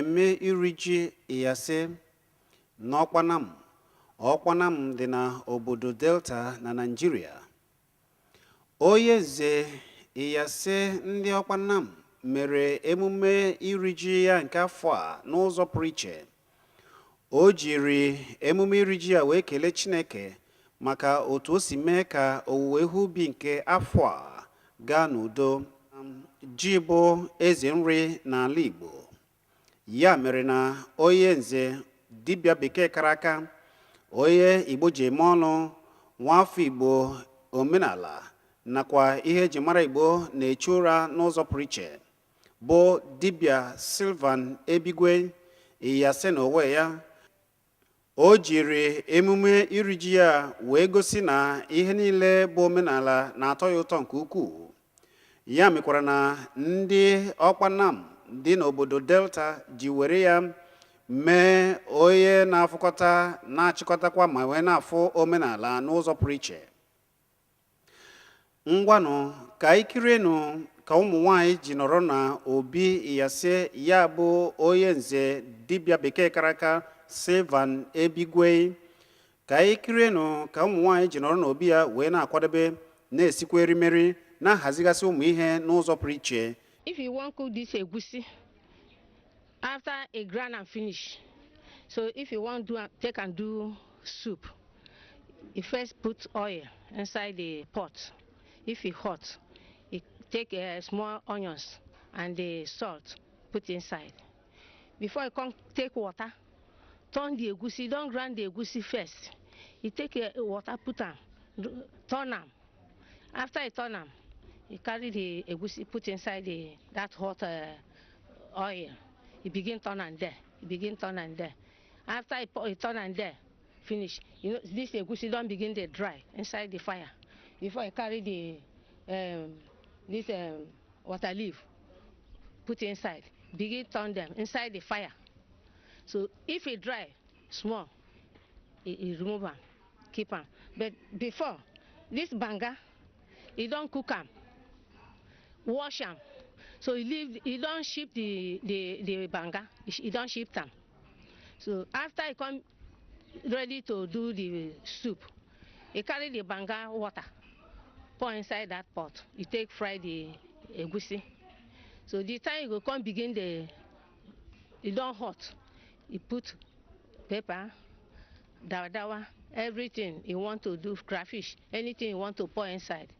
mmemme iri ji Iyase n'Ọkpanam. Ọkpanam dị na obodo Delta na Nigeria. Onye Eze Iyase ndị Ọkpanam mere emume iri ji ya nke afọ a n'ụzọ pụrụ iche. O jiri emume iri ji ya wee kelee Chineke maka otu o si mee ka owuwe ihe ubi nke afọ a gaa n'udo. Ji bụ eze nri n'ala Igbo. Ya mere na onye nze dibịa bekee kara aka, onye Igbo ji eme ọnụ, nwafọ Igbo omenala nakwa ihe eji mara Igbo na-echu ụra n'ụzọ pụrụ iche bụ dibịa Sylvan Ebigwe Iyase na onwe ya. O jiri emume iri ji ya wee gosi na ihe niile bụ omenala na-atọ ya ụtọ nke ukwuu. Ya mekwara na ndị Ọkpanam dị n'obodo Delta ji were ya mee onye na-afụkọta na-achịkọtakwa ma wee na-afụ omenala n'ụzọ pụrụ iche. Ngwanụ ka ikirienu ka ụmụ nwanyị ji nọrọ na obi Iyase, ya bụ onye nze dibịa bekee kara aka Sylvan Ebigwe. Ka ikirienu ka ụmụ nwanyị ji nọrọ n'obi ya wee na-akwadebe na-esikwa erimeri na-ahazigasị ụmụ ihe n'ụzọ pụrụ iche. If you want to cook this egusi after a grind and finish, so if you want to take and do soup, you first put oil inside the pot. If it's hot, you take small onions and the salt, put inside. Before you come take water, turn the egusi. Don't grind the egusi first. You take water, put them, turn them. After you turn them, you carry the egusi, put inside that hot oil. You begin turn and there. You begin turn and there. After you turn and there, finish. You know this egusi don't begin to dry inside the fire. Before you carry this water leaf, put inside. Begin turn them inside the fire. So if it dry small, you remove them, keep them. But before this banga, you don't cook them. Wash them. So you don't ship the banga, you don't ship them. So after you come ready to do the soup, you carry the banga water, pour inside that pot. You take fry the egusi. So the time you go come begin you don't hot. You put pepper, dawa, everything you want to do, crayfish, anything you want to pour inside.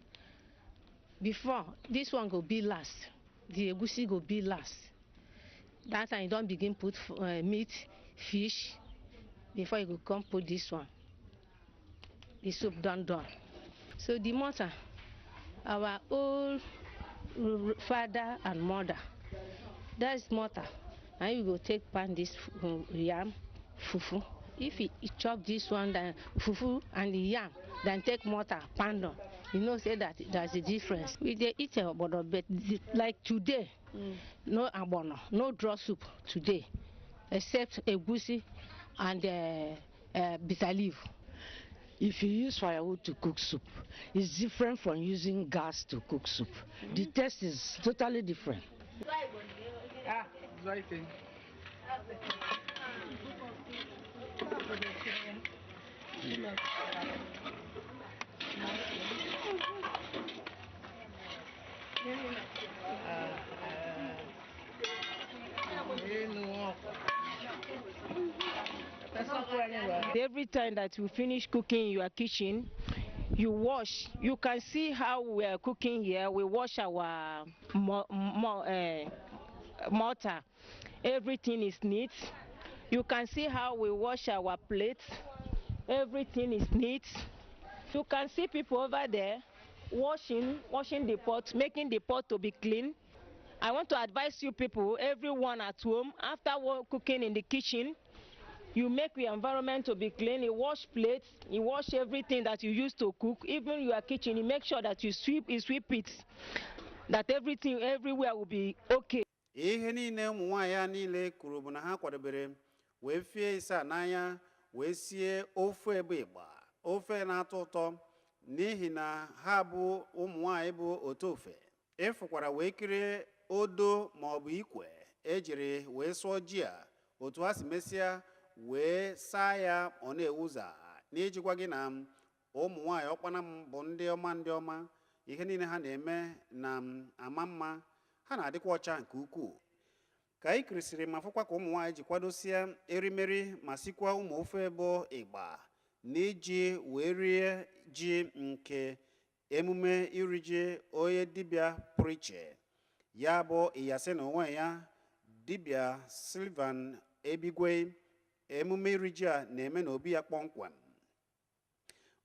Before this one go be last, the egusi go be last. That time you don't begin put meat, fish. Before you go come put this one, the soup done. So the mother, our old father and mother, that's mother. And you go take pan this yam, fufu. If you chop this one, then fufu and the yam, then take mortar, pan. You know, say that there's a difference. We they eat abono, but like today, no abono, no draw soup today, except egusi and bitter leaf. If you use firewood to cook soup, it's different from using gas to cook soup. The taste is totally different. Every time that you finish cooking in your kitchen, you wash. You can see how we are cooking here. We wash our mortar. Everything is neat. You can see how we wash our plates. Everything is neat. You can see people over there washing the pot, making the pot to be clean. I want to advise you people, everyone at home, after cooking in the kitchen, you make your environment to be clean. You wash plates, you wash everything that you use to cook, even your kitchen. You make sure that you sweep it, that everything everywhere will be okay. Ihe niile ụmụ nwanyị ya niile kwuru bụ na ha kwadebere wee fie isa n'anya wee sie ofe ebe Igba, ofe na-atọ ụtọ n'ihi na ha bụ ụmụ nwanyị bụ otu ofe. Ịfụkwara wee kirie odo ma ọ bụ ikwe ejiri wee sụọ ji a otu ha si mesịa wee saa ya ọ na-ewuza n'ijikwa gị na ụmụ nwaanyị ọkpana m bụ ndị ọma ihe niile ha na-eme na ama mma ha na-adịkwa ọcha nke ukwuu ka anyị kirisiri ma fụkwa ka ụmụ nwaanyị ji kwadosia erimeri ma sikwa ụmụ ofe bụ ịgba n'iji wee rie ji nke emume iri ji onye dibịa pụrụ iche ya bụ Iyase na onwe ya dibịa Sylvan Ebigwe. Emume iri ji a na-eme n'obi ya kpọmkwem.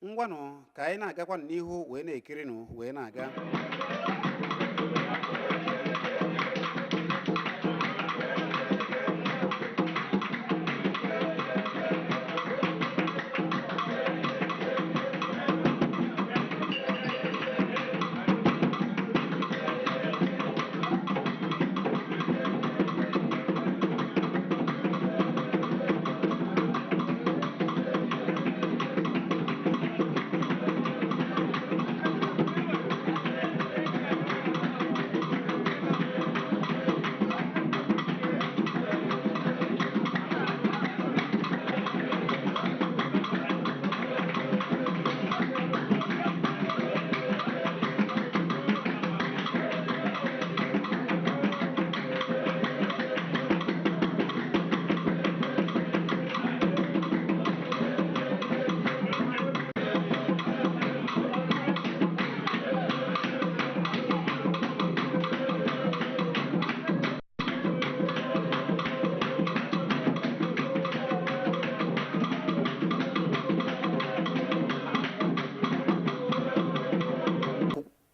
Ngwanụ ka anyị na-agakwa n'ihu wee na-ekirinụ wee na-aga.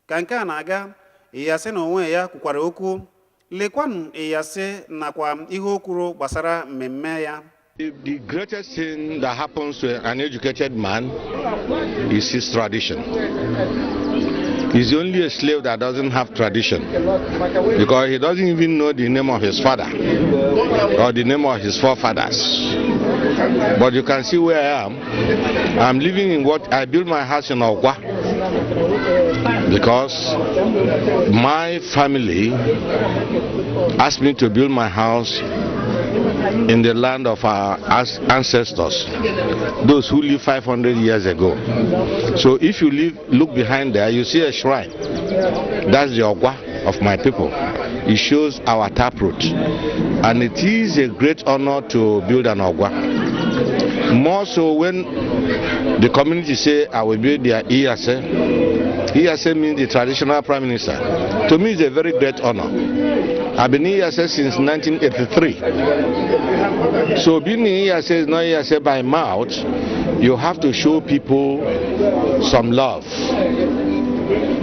Ka nke a na-aga, Iyase na onwe ya kwukwara okwu. Lekwanụ Iyase nakwa ihe o kwuru gbasara mmemme ya. The greatest thing that happens to an educated man is his tradition. He's only a slave that doesn't have tradition, because he doesn't even know the name of his father or the name of his forefathers. But you can see where I am. I'm living in what I built my house in Ogwa, because my family asked me to build my house in the land of our ancestors, those who lived 500 years ago. So if you look behind there, you see a shrine. That's the Ogwa of my people. It shows our taproot, and it is a great honor to build an Ogwa. More so when the community say I will build their Iyase. Iyase means the traditional prime minister. To me, it's a very great honor. I've been in Iyase since 1983. So being in Iyase is not Iyase by mouth. You have to show people some love.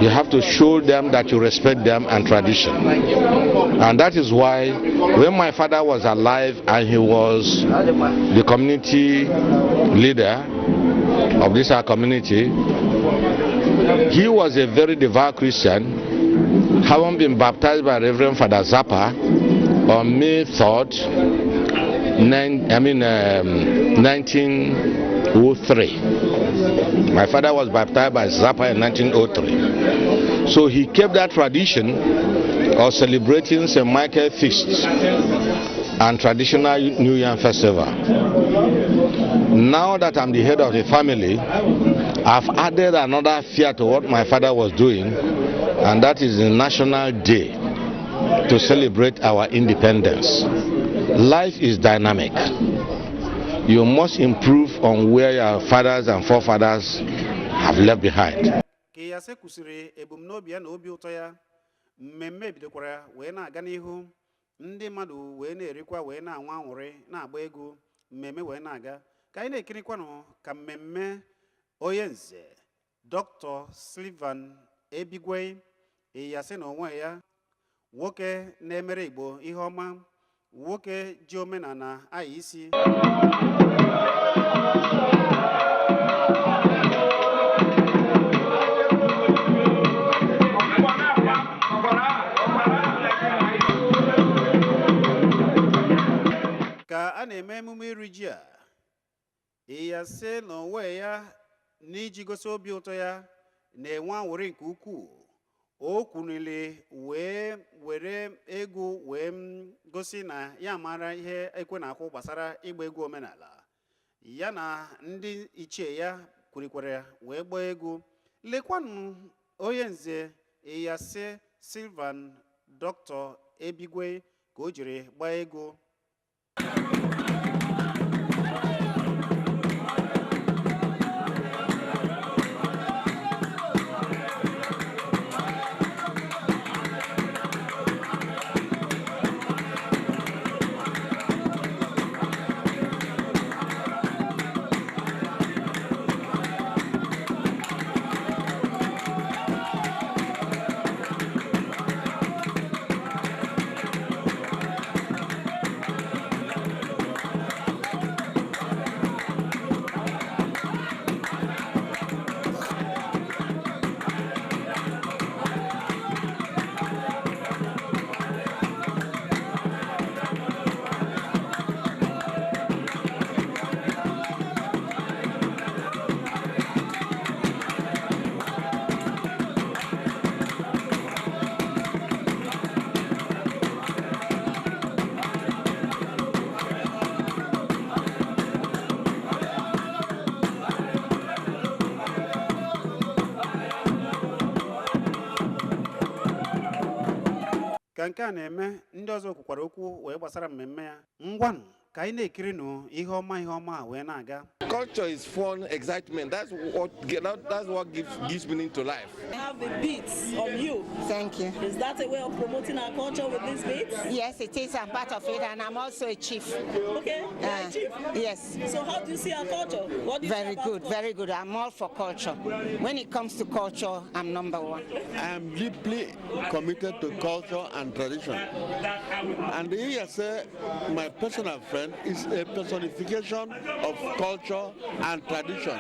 You have to show them that you respect them and tradition. And that is why when my father was alive and he was the community leader of this our community, he was a very devout Christian, having been baptized by Reverend Father Zappa on May 3rd, 1903. My father was baptized by Zappa in 1903. So he kept that tradition of celebrating St. Michael feasts and traditional New Year festival. Now that I'm the head of the family, I've added another fear to what my father was doing, and that is the National Day to celebrate our independence. Life is dynamic. You must improve on where your fathers and forefathers have left behind. Iyase kwusiri ebumnobi ya na obi ụtọ ya. Mmemme bidokwara wee na-aga n'ihu. Ndị mmadụ wee na-erikwa wee na-anwa anwụrị na-agba egwu. Mmemme wee na-aga. Ka anyị na-ekirikwanụ ka mmemme onye nze Dr. Sylvan Ebigwe Iyase na onwe ya, nwoke na-emere Igbo ihe ọma, nwoke ji omenala anyị isi. Ka a na-eme emume iri ji a, Iyase na onwe ya n'iji gosi obi ụtọ ya na-enwe anwụrị nke ukwuu o kwunile wee were egwu wee gosi na ya mara ihe ekwe na-akwụ gbasara ịgba egwu omenala ya na ndị ichie ya kwurikwere wee gbaa egwu. Lekwanụ onye nze Iyase Sylvan Dr. Ebigwe ka o jiri gbaa egwu. Ka nke a na-eme, ndị ọzọ kwukwara okwu wee gbasara mmemme ya. Ngwanụ ka anyị na-ekiri ihe ọma wee na-aga. Culture is fun, excitement. That's what gives meaning to life. I have the beats on you. Thank you. Is that a way of promoting our culture with these beats? Yes, it is. I'm part of it, and I'm also a chief. Okay, you're a chief. Yes. So how do you see our culture? What do you Very good, very good. I'm all for culture. When it comes to culture, I'm number one. I'm deeply committed to culture and tradition. And the Iyase, my personal friend, is a personification of culture and tradition.